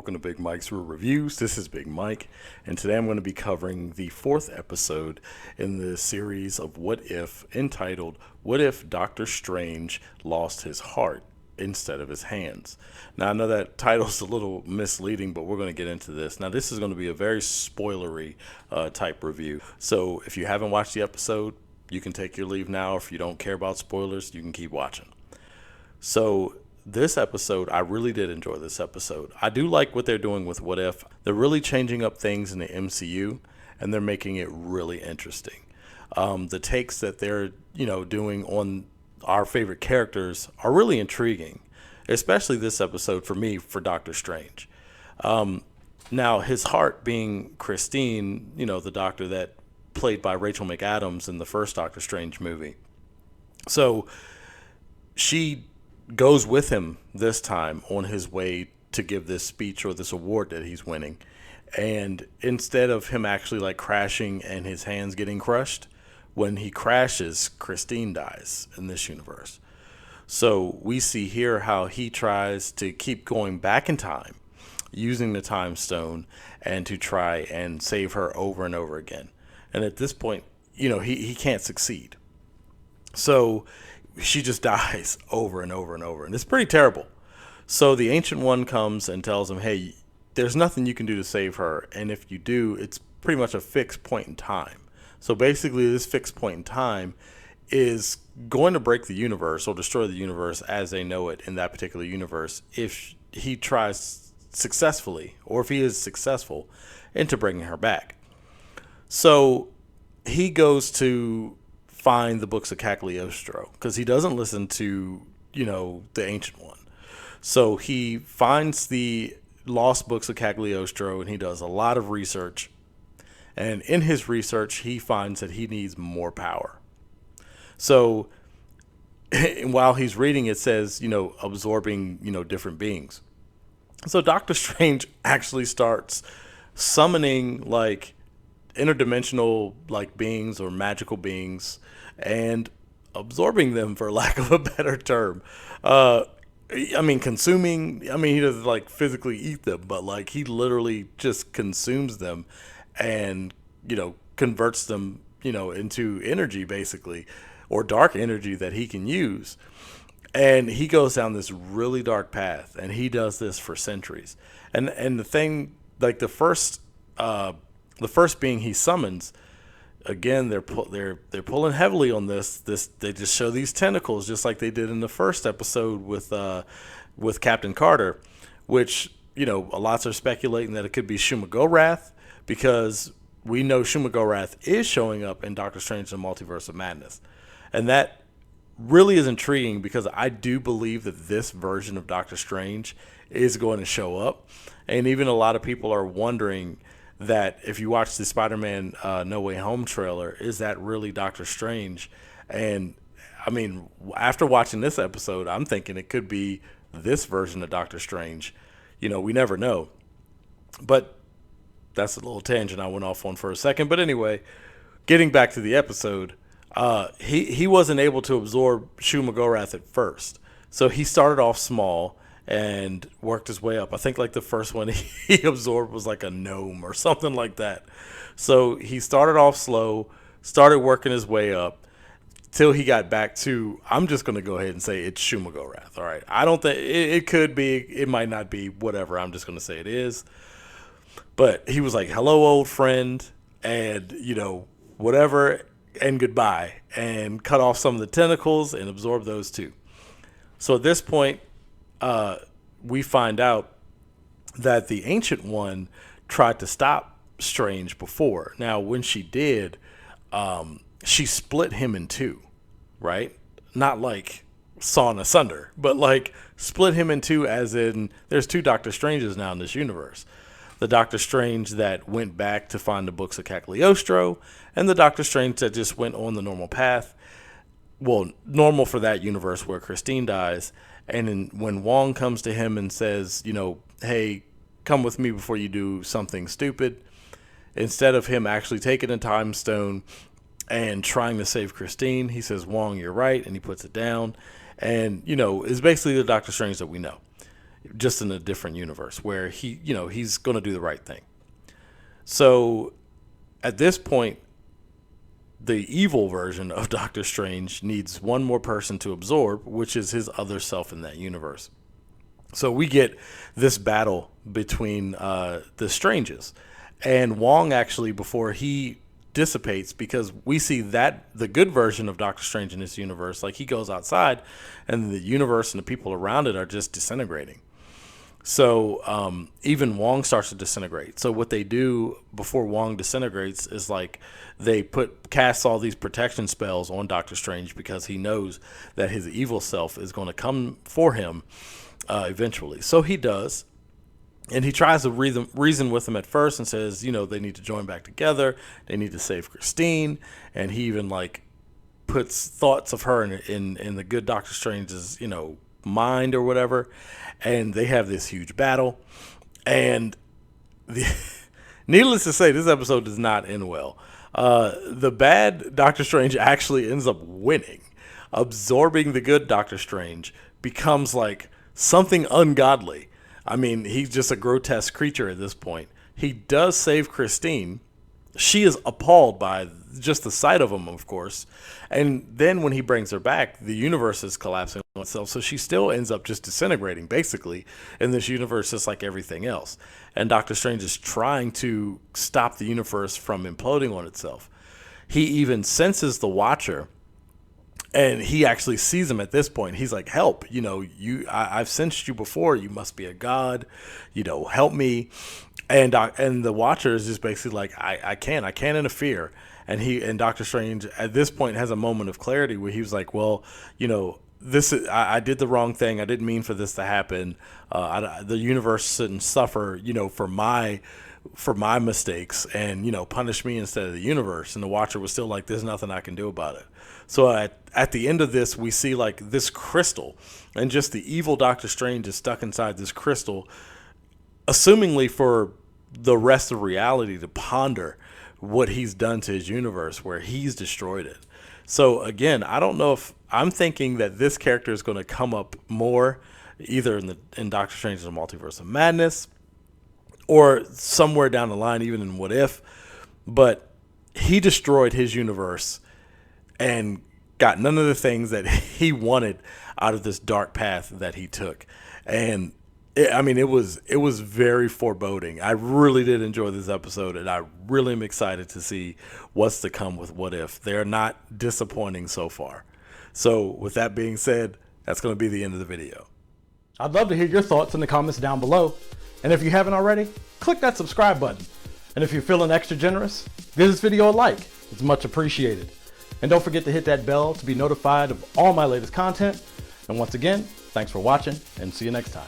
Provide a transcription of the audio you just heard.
welcome to Big Mike's Reviews. This is Big Mike, and today I'm going to be covering the fourth episode in the series of What If, entitled What If Doctor Strange Lost His Heart Instead of His Hands. Now, I know that title's a little misleading, but we're going to get into this. Now, this is going to be a very spoilery type review, so if you haven't watched the episode, you can take your leave now. If you don't care about spoilers, you can keep watching. So, this episode, I really did enjoy this episode. I do like what they're doing with What If. They're really changing up things in the MCU, and they're making it really interesting. The takes that they're, doing on our favorite characters are really intriguing, especially this episode for me, for Doctor Strange. Now, his heart being Christine, the doctor that played by Rachel McAdams in the first Doctor Strange movie. So, she goes with him this time on his way to give this speech or this award that he's winning. And instead of him actually crashing and his hands getting crushed, when he crashes, Christine dies in this universe. So we see here how he tries to keep going back in time using the time stone and to try and save her over and over again. And at this point, he can't succeed. So she just dies over and over and over. And it's pretty terrible. So the Ancient One comes and tells him, hey, there's nothing you can do to save her. And if you do, it's pretty much a fixed point in time. So basically, this fixed point in time is going to break the universe or destroy the universe as they know it in that particular universe if he tries successfully, or if he is successful into bringing her back. So he goes to find the books of Cagliostro because he doesn't listen to, the Ancient One. So he finds the lost books of Cagliostro and he does a lot of research. And in his research, he finds that he needs more power. So while he's reading, it says, absorbing, different beings. So Doctor Strange actually starts summoning interdimensional beings or magical beings and absorbing them, for lack of a better term. Consuming, he doesn't physically eat them, but he literally just consumes them and, converts them, into energy basically, or dark energy that he can use. And he goes down this really dark path, and he does this for centuries. And the thing, the first being he summons, again, they're pulling heavily on this. They just show these tentacles, just like they did in the first episode with Captain Carter, which lots are speculating that it could be Shumagorath, because we know Shumagorath is showing up in Doctor Strange and the Multiverse of Madness, and that really is intriguing because I do believe that this version of Doctor Strange is going to show up, and even a lot of people are wondering that if you watch the Spider-Man No Way Home trailer, is that really Doctor Strange? And after watching this episode, I'm thinking it could be this version of Doctor Strange. We never know. But that's a little tangent I went off on for a second. But anyway, getting back to the episode, he wasn't able to absorb Shumagorath at first. So he started off small and worked his way up. I think the first one he absorbed was a gnome or something like that. So he started off slow, started working his way up till he got back to, I'm just going to go ahead and say it's Shumagorath. All right. I don't think it could be, it might not be, whatever. I'm just going to say it is. But he was like, hello, old friend, and, whatever, and goodbye, and cut off some of the tentacles and absorb those too. So at this point, we find out that the Ancient One tried to stop Strange before. Now, when she did, she split him in two, right? Not sawn asunder, but split him in two, as in there's two Doctor Stranges now in this universe. The Doctor Strange that went back to find the books of Cagliostro, and the Doctor Strange that just went on the normal path. Well, normal for that universe where Christine dies. And then when Wong comes to him and says, hey, come with me before you do something stupid, instead of him actually taking a time stone and trying to save Christine, he says, Wong, you're right, and he puts it down. And, is basically the Doctor Strange that we know. just in a different universe where he's going to do the right thing. So at this point, the evil version of Doctor Strange needs one more person to absorb, which is his other self in that universe. So we get this battle between the Stranges. And Wong actually, before he dissipates, because we see that the good version of Doctor Strange in this universe, like he goes outside and the universe and the people around it are just disintegrating. So even Wong starts to disintegrate. So what they do before Wong disintegrates is like they cast all these protection spells on Doctor Strange because he knows that his evil self is going to come for him eventually. So he does. And he tries to reason with them at first and says, they need to join back together. They need to save Christine. And he even like puts thoughts of her in the good Doctor Strange's, mind or whatever. And they have this huge battle. And needless to say, this episode does not end well. The bad Doctor Strange actually ends up winning. Absorbing the good Doctor Strange becomes like something ungodly. I mean, he's just a grotesque creature at this point. He does save Christine. She is appalled by just the sight of him, of course. And then when he brings her back, the universe is collapsing on itself. So she still ends up just disintegrating, basically, in this universe, just like everything else. And Doctor Strange is trying to stop the universe from imploding on itself. He even senses the Watcher. And he actually sees him at this point. He's like, help, I've sensed you before. You must be a god, help me. And the Watcher is just basically like, I can't interfere. And Doctor Strange at this point has a moment of clarity where he was like, well, I did the wrong thing. I didn't mean for this to happen. The universe shouldn't suffer, for my mistakes and, punish me instead of the universe. And the Watcher was still like, there's nothing I can do about it. So at the end of this, we see like this crystal, and just the evil Doctor Strange is stuck inside this crystal, assumingly for the rest of reality to ponder what he's done to his universe, where he's destroyed it. So again, I don't know if I'm thinking that this character is going to come up more either in Doctor Strange's Multiverse of Madness or somewhere down the line, even in What If. But he destroyed his universe and got none of the things that he wanted out of this dark path that he took. And it was very foreboding. I really did enjoy this episode, and I really am excited to see what's to come with What If. They're not disappointing so far. So with that being said, that's going to be the end of the video. I'd love to hear your thoughts in the comments down below. And if you haven't already, click that subscribe button. And if you're feeling extra generous, give this video a like. It's much appreciated. And don't forget to hit that bell to be notified of all my latest content. And once again, thanks for watching, and see you next time.